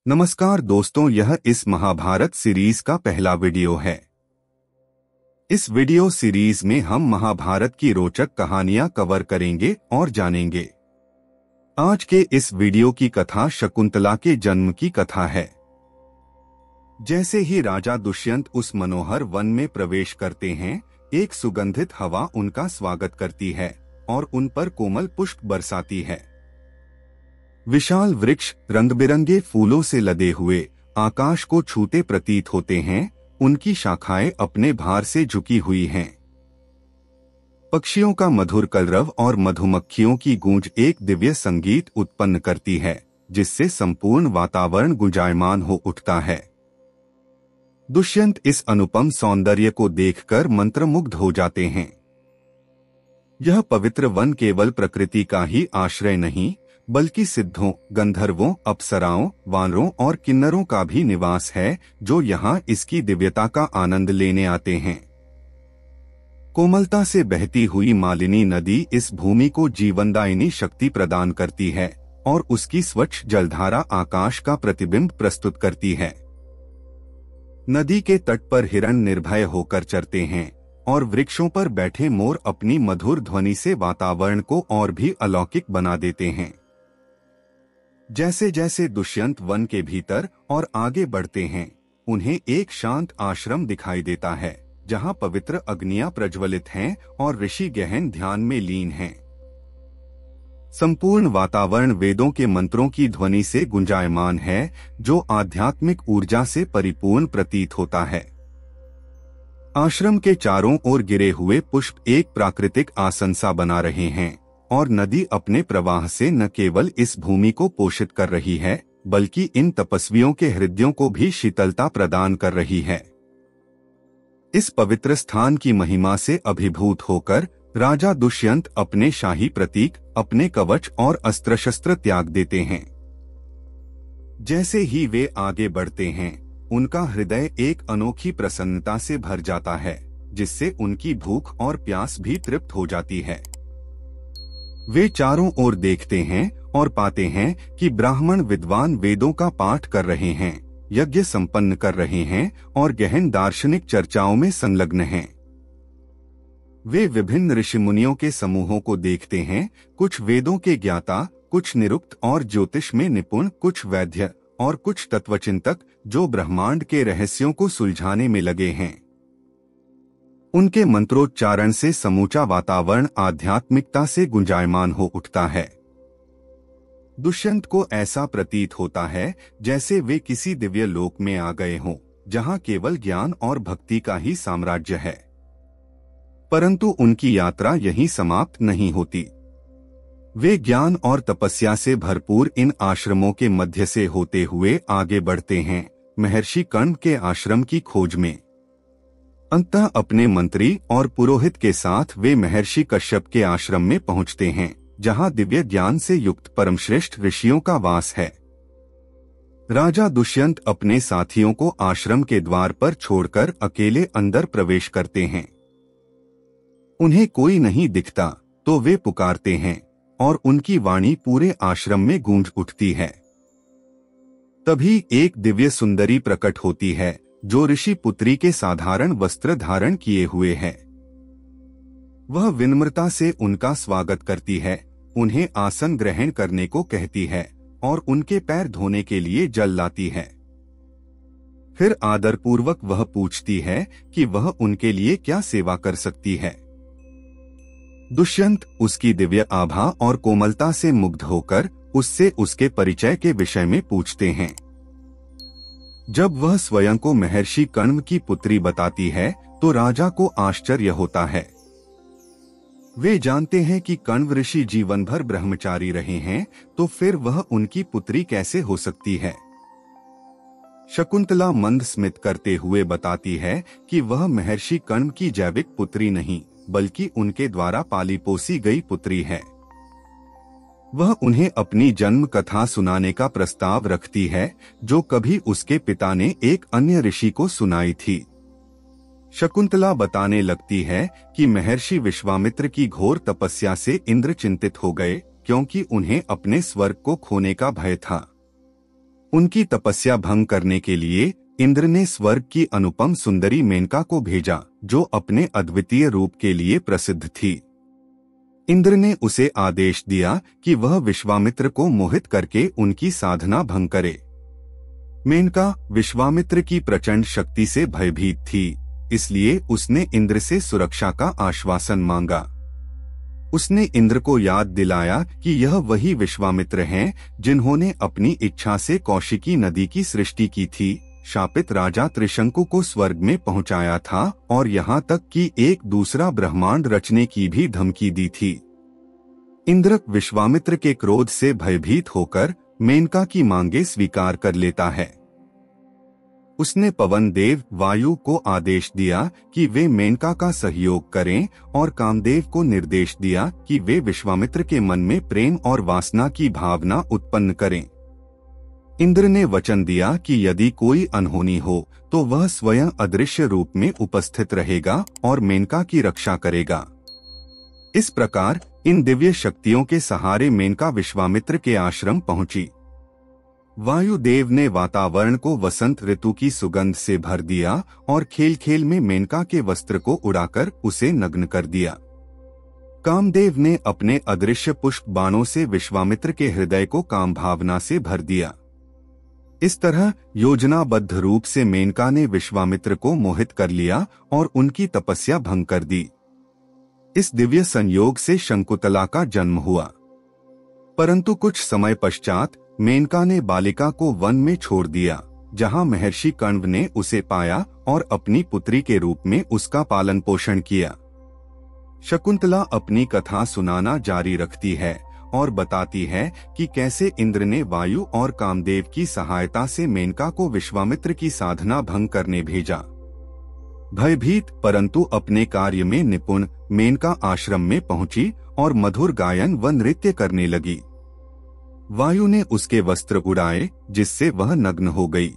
नमस्कार दोस्तों, यह इस महाभारत सीरीज का पहला वीडियो है। इस वीडियो सीरीज में हम महाभारत की रोचक कहानियां कवर करेंगे और जानेंगे। आज के इस वीडियो की कथा शकुंतला के जन्म की कथा है। जैसे ही राजा दुष्यंत उस मनोहर वन में प्रवेश करते हैं, एक सुगंधित हवा उनका स्वागत करती है और उन पर कोमल पुष्प बरसाती है। विशाल वृक्ष रंग बिरंगे फूलों से लदे हुए आकाश को छूते प्रतीत होते हैं। उनकी शाखाएं अपने भार से झुकी हुई हैं। पक्षियों का मधुर कलरव और मधुमक्खियों की गूंज एक दिव्य संगीत उत्पन्न करती है, जिससे संपूर्ण वातावरण गुंजायमान हो उठता है। दुष्यंत इस अनुपम सौंदर्य को देखकर मंत्रमुग्ध हो जाते हैं। यह पवित्र वन केवल प्रकृति का ही आश्रय नहीं, बल्कि सिद्धों, गंधर्वों, अप्सराओं, वानरों और किन्नरों का भी निवास है, जो यहाँ इसकी दिव्यता का आनंद लेने आते हैं। कोमलता से बहती हुई मालिनी नदी इस भूमि को जीवनदायिनी शक्ति प्रदान करती है और उसकी स्वच्छ जलधारा आकाश का प्रतिबिंब प्रस्तुत करती है। नदी के तट पर हिरण निर्भय होकर चरते हैं और वृक्षों पर बैठे मोर अपनी मधुर ध्वनि से वातावरण को और भी अलौकिक बना देते हैं। जैसे जैसे दुष्यंत वन के भीतर और आगे बढ़ते हैं, उन्हें एक शांत आश्रम दिखाई देता है, जहां पवित्र अग्नियां प्रज्वलित हैं और ऋषि गहन ध्यान में लीन हैं। संपूर्ण वातावरण वेदों के मंत्रों की ध्वनि से गुंजायमान है, जो आध्यात्मिक ऊर्जा से परिपूर्ण प्रतीत होता है। आश्रम के चारों ओर गिरे हुए पुष्प एक प्राकृतिक आसन सा बना रहे हैं और नदी अपने प्रवाह से न केवल इस भूमि को पोषित कर रही है, बल्कि इन तपस्वियों के हृदयों को भी शीतलता प्रदान कर रही है। इस पवित्र स्थान की महिमा से अभिभूत होकर राजा दुष्यंत अपने शाही प्रतीक, अपने कवच और अस्त्र शस्त्र त्याग देते हैं। जैसे ही वे आगे बढ़ते हैं, उनका हृदय एक अनोखी प्रसन्नता से भर जाता है, जिससे उनकी भूख और प्यास भी तृप्त हो जाती है। वे चारों ओर देखते हैं और पाते हैं कि ब्राह्मण विद्वान वेदों का पाठ कर रहे हैं, यज्ञ संपन्न कर रहे हैं और गहन दार्शनिक चर्चाओं में संलग्न हैं। वे विभिन्न ऋषिमुनियों के समूहों को देखते हैं, कुछ वेदों के ज्ञाता, कुछ निरुक्त और ज्योतिष में निपुण, कुछ वैद्य और कुछ तत्वचिंतक, जो ब्रह्मांड के रहस्यों को सुलझाने में लगे हैं। उनके मंत्रोच्चारण से समूचा वातावरण आध्यात्मिकता से गुंजायमान हो उठता है। दुष्यंत को ऐसा प्रतीत होता है जैसे वे किसी दिव्य लोक में आ गए हों, जहां केवल ज्ञान और भक्ति का ही साम्राज्य है। परंतु उनकी यात्रा यहीं समाप्त नहीं होती। वे ज्ञान और तपस्या से भरपूर इन आश्रमों के मध्य से होते हुए आगे बढ़ते हैं, महर्षि कर्ण के आश्रम की खोज में। अंततः अपने मंत्री और पुरोहित के साथ वे महर्षि कश्यप के आश्रम में पहुंचते हैं, जहां दिव्य ज्ञान से युक्त परमश्रेष्ठ ऋषियों का वास है। राजा दुष्यंत अपने साथियों को आश्रम के द्वार पर छोड़कर अकेले अंदर प्रवेश करते हैं। उन्हें कोई नहीं दिखता तो वे पुकारते हैं और उनकी वाणी पूरे आश्रम में गूंज उठती है। तभी एक दिव्य सुंदरी प्रकट होती है, जो ऋषि पुत्री के साधारण वस्त्र धारण किए हुए है। वह विनम्रता से उनका स्वागत करती है, उन्हें आसन ग्रहण करने को कहती है और उनके पैर धोने के लिए जल लाती है। फिर आदरपूर्वक वह पूछती है कि वह उनके लिए क्या सेवा कर सकती है। दुष्यंत उसकी दिव्य आभा और कोमलता से मुग्ध होकर उससे उसके परिचय के विषय में पूछते हैं। जब वह स्वयं को महर्षि कर्ण की पुत्री बताती है, तो राजा को आश्चर्य होता है। वे जानते हैं कि कण्व ऋषि जीवन भर ब्रह्मचारी रहे हैं, तो फिर वह उनकी पुत्री कैसे हो सकती है। शकुंतला मंद स्मित करते हुए बताती है कि वह महर्षि कर्ण की जैविक पुत्री नहीं, बल्कि उनके द्वारा पाली पोसी गई पुत्री है। वह उन्हें अपनी जन्म कथा सुनाने का प्रस्ताव रखती है, जो कभी उसके पिता ने एक अन्य ऋषि को सुनाई थी। शकुंतला बताने लगती है कि महर्षि विश्वामित्र की घोर तपस्या से इंद्र चिंतित हो गए, क्योंकि उन्हें अपने स्वर्ग को खोने का भय था। उनकी तपस्या भंग करने के लिए इंद्र ने स्वर्ग की अनुपम सुंदरी मेनका को भेजा, जो अपने अद्वितीय रूप के लिए प्रसिद्ध थी। इंद्र ने उसे आदेश दिया कि वह विश्वामित्र को मोहित करके उनकी साधना भंग करे। मेनका विश्वामित्र की प्रचंड शक्ति से भयभीत थी, इसलिए उसने इंद्र से सुरक्षा का आश्वासन मांगा। उसने इंद्र को याद दिलाया कि यह वही विश्वामित्र हैं जिन्होंने अपनी इच्छा से कौशिकी नदी की सृष्टि की थी, शापित राजा त्रिशंकु को स्वर्ग में पहुंचाया था और यहाँ तक कि एक दूसरा ब्रह्मांड रचने की भी धमकी दी थी। इंद्र विश्वामित्र के क्रोध से भयभीत होकर मेनका की मांगे स्वीकार कर लेता है। उसने पवन देव वायु को आदेश दिया कि वे मेनका का सहयोग करें और कामदेव को निर्देश दिया कि वे विश्वामित्र के मन में प्रेम और वासना की भावना उत्पन्न करें। इंद्र ने वचन दिया कि यदि कोई अनहोनी हो तो वह स्वयं अदृश्य रूप में उपस्थित रहेगा और मेनका की रक्षा करेगा। इस प्रकार इन दिव्य शक्तियों के सहारे मेनका विश्वामित्र के आश्रम पहुंची। वायुदेव ने वातावरण को वसंत ऋतु की सुगंध से भर दिया और खेल खेल में मेनका के वस्त्र को उड़ाकर उसे नग्न कर दिया। कामदेव ने अपने अदृश्य पुष्प बाणों से विश्वामित्र के हृदय को काम भावना से भर दिया। इस तरह योजनाबद्ध रूप से मेनका ने विश्वामित्र को मोहित कर लिया और उनकी तपस्या भंग कर दी। इस दिव्य संयोग से शकुंतला का जन्म हुआ। परंतु कुछ समय पश्चात मेनका ने बालिका को वन में छोड़ दिया, जहां महर्षि कण्व ने उसे पाया और अपनी पुत्री के रूप में उसका पालन पोषण किया। शकुंतला अपनी कथा सुनाना जारी रखती है और बताती है कि कैसे इंद्र ने वायु और कामदेव की सहायता से मेनका को विश्वामित्र की साधना भंग करने भेजा। भयभीत परंतु अपने कार्य में निपुण मेनका आश्रम में पहुंची और मधुर गायन व नृत्य करने लगी। वायु ने उसके वस्त्र उड़ाए, जिससे वह नग्न हो गई।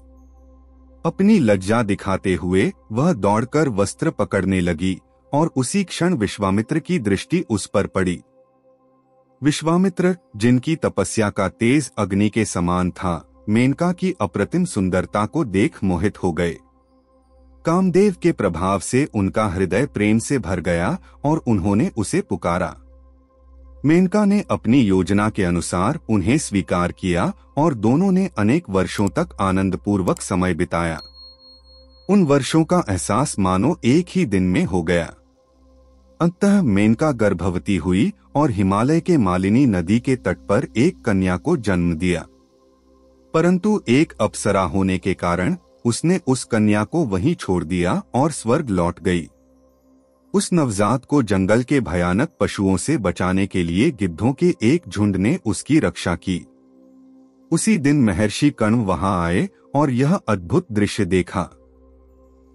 अपनी लज्जा दिखाते हुए वह दौड़कर वस्त्र पकड़ने लगी और उसी क्षण विश्वामित्र की दृष्टि उस पर पड़ी। विश्वामित्र, जिनकी तपस्या का तेज अग्नि के समान था, मेनका की अप्रतिम सुंदरता को देख मोहित हो गए। कामदेव के प्रभाव से उनका हृदय प्रेम से भर गया और उन्होंने उसे पुकारा। मेनका ने अपनी योजना के अनुसार उन्हें स्वीकार किया और दोनों ने अनेक वर्षों तक आनंदपूर्वक समय बिताया। उन वर्षों का एहसास मानो एक ही दिन में हो गया। अंततः मेनका गर्भवती हुई और हिमालय के मालिनी नदी के तट पर एक कन्या को जन्म दिया। परंतु एक अप्सरा होने के कारण उसने उस कन्या को वहीं छोड़ दिया और स्वर्ग लौट गई। उस नवजात को जंगल के भयानक पशुओं से बचाने के लिए गिद्धों के एक झुंड ने उसकी रक्षा की। उसी दिन महर्षि कण्व वहां आए और यह अद्भुत दृश्य देखा।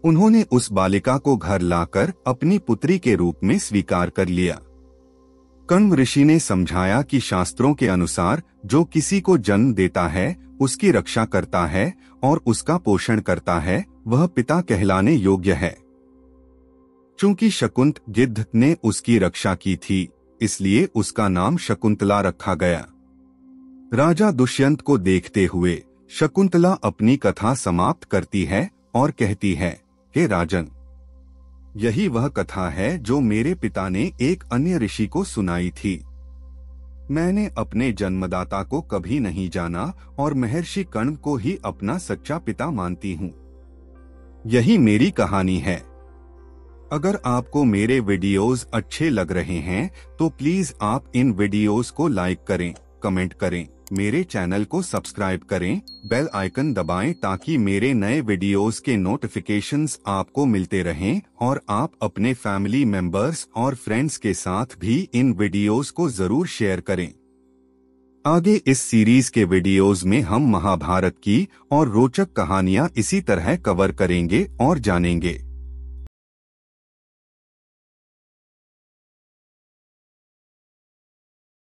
उन्होंने उस बालिका को घर लाकर अपनी पुत्री के रूप में स्वीकार कर लिया। कण्व ऋषि ने समझाया कि शास्त्रों के अनुसार जो किसी को जन्म देता है, उसकी रक्षा करता है और उसका पोषण करता है, वह पिता कहलाने योग्य है। चूंकि शकुंत गिद्ध ने उसकी रक्षा की थी, इसलिए उसका नाम शकुंतला रखा गया। राजा दुष्यंत को देखते हुए शकुंतला अपनी कथा समाप्त करती है और कहती है, हे राजन, यही वह कथा है जो मेरे पिता ने एक अन्य ऋषि को सुनाई थी। मैंने अपने जन्मदाता को कभी नहीं जाना और महर्षि कण्व को ही अपना सच्चा पिता मानती हूँ। यही मेरी कहानी है। अगर आपको मेरे वीडियोस अच्छे लग रहे हैं तो प्लीज आप इन वीडियोस को लाइक करें, कमेंट करें, मेरे चैनल को सब्सक्राइब करें, बेल आइकन दबाएं ताकि मेरे नए वीडियोस के नोटिफिकेशंस आपको मिलते रहें और आप अपने फैमिली मेंबर्स और फ्रेंड्स के साथ भी इन वीडियोस को जरूर शेयर करें। आगे इस सीरीज के वीडियोस में हम महाभारत की और रोचक कहानियां इसी तरह कवर करेंगे और जानेंगे।